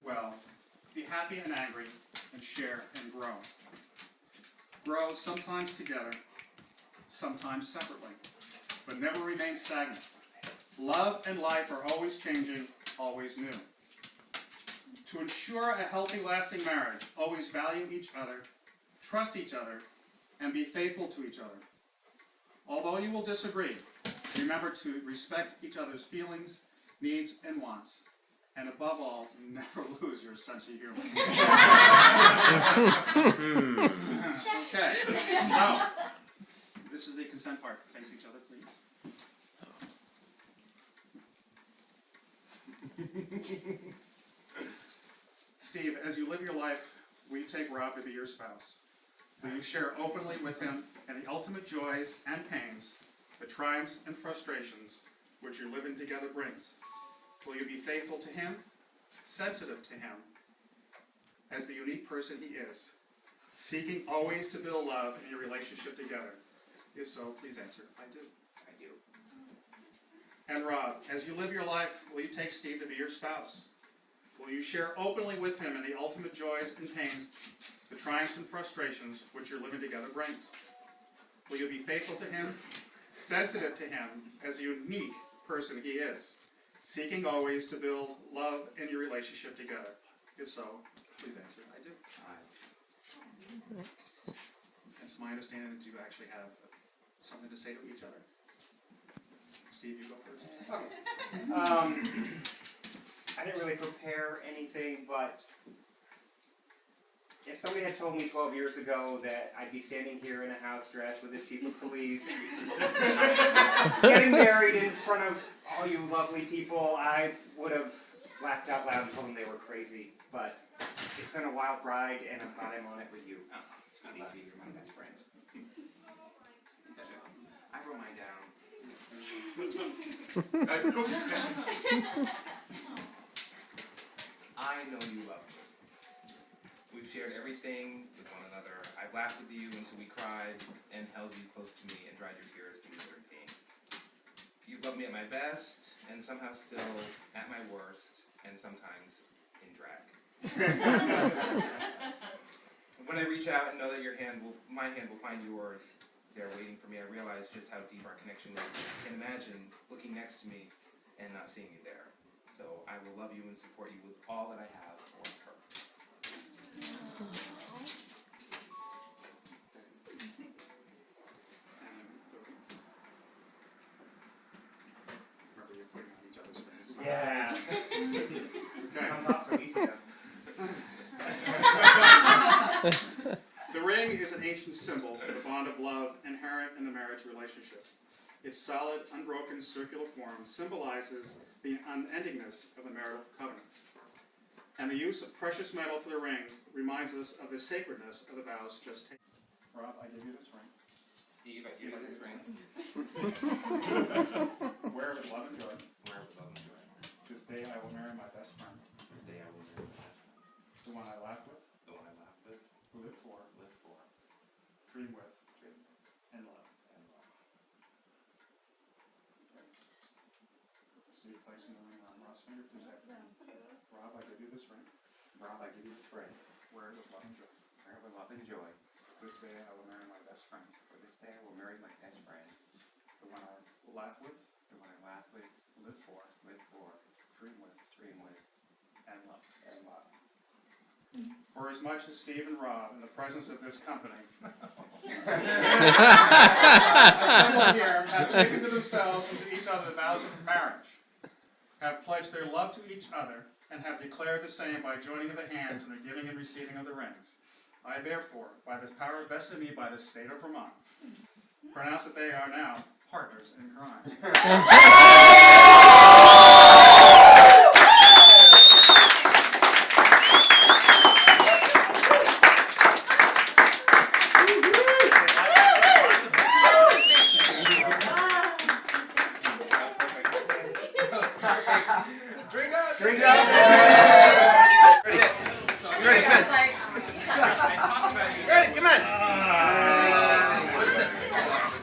well, be happy and angry, and share and grow. Grow sometimes together, sometimes separately, but never remain stagnant. Love and life are always changing, always new. To ensure a healthy, lasting marriage, always value each other, trust each other, and be faithful to each other. Although you will disagree, remember to respect each other's feelings, needs, and wants. And above all, never lose your sense of humor. Okay, so this is the consent part. Face each other, please. Steve, as you live your life, will you take Rob to be your spouse? Will you share openly with him in the ultimate joys and pains, the triumphs and frustrations which your living together brings? Will you be faithful to him, sensitive to him, as the unique person he is, seeking always to build love in your relationship together? If so, please answer, I do. I do. And Rob, as you live your life, will you take Steve to be your spouse? Will you share openly with him in the ultimate joys and pains, the triumphs and frustrations which your living together brings? Will you be faithful to him, sensitive to him as the unique person he is, seeking always to build love in your relationship together? If so, please answer, I do. It's my understanding that you actually have something to say to each other. Steve, you go first. Okay. I didn't really prepare anything, but if somebody had told me 12 years ago that I'd be standing here in a house dress with a chief of police, getting married in front of all you lovely people, I would have laughed out loud and told them they were crazy. But it's been a wild ride, and I'm glad I'm on it with you. I love you. You're my best friend. I wrote mine down. I know you love me. We've shared everything with one another. I've laughed with you until we cried and held you close to me and dried your tears to your pain. You've loved me at my best and somehow still at my worst and sometimes in drag. When I reach out and know that my hand will find yours there waiting for me, I realize just how deep our connection is. I can imagine looking next to me and not seeing you there. So I will love you and support you with all that I have for her. Remember, you're putting on each other's faces. Yeah. Okay. Comes off so easy though. The ring is an ancient symbol for the bond of love inherent in the marriage relationship. Its solid, unbroken, circular form symbolizes the unendingness of the marital covenant. And the use of precious metal for the ring reminds us of the sacredness of the vows just taken. Rob, I give you this ring. Steve, I see you in this ring. Wear it with love and joy. Wear it with love and joy. This day I will marry my best friend, This day I will marry my best friend. the one I laugh with, The one I laugh with, live for, live for, dream with, dream and love. and love. Steve, placing the ring on Rob's finger, please have it. Rob, I give you this ring. Rob, I give you this ring. Wear it with love and joy. Wear it with love and joy. This day I will marry my best friend, For this day I will marry my best friend. the one I laugh with, The one I laugh with, live for, live for, dream with, dream with, and love. and love. For as much as Steve and Rob, in the presence of this company, assembled here, have taken to themselves and to each other the vows of marriage, have pledged their love to each other, and have declared the same by joining of the hands in the giving and receiving of the rings, I therefore, by the power vested in me by the state of Vermont, pronounce that they are now partners in crime. Drink up! Drink up! You ready? Come on. Ready? Come on.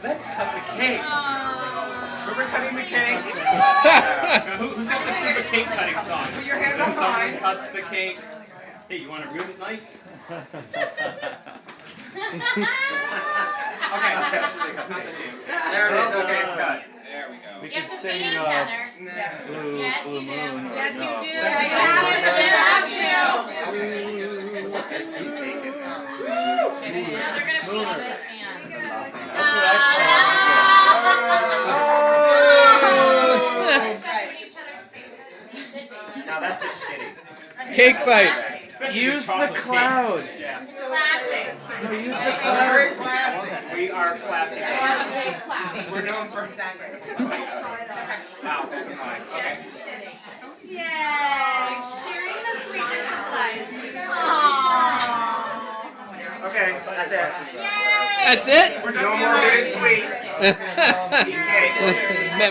Let's cut the cake. Remember cutting the cake? Who's got the cake cutting song. Put your hand When on someone mine. cuts the cake. Hey, you want a real knife? Okay. There it is. Okay, it's cut. There we go. We You have could to sing feed each other. blue, Yes, blue you do. moon. or Yes, no. you do. You You Now they're gonna feed it. Now that's just shitty. Cake fight. Especially Use with the chocolate cloud. Yeah. No, use the Very cloud. classic. We are classic. We're known for. Wow. Fine. Okay. Yay! Sharing the sweetness of life. Okay, that's it. That's it? No more getting sweet. Eat cake.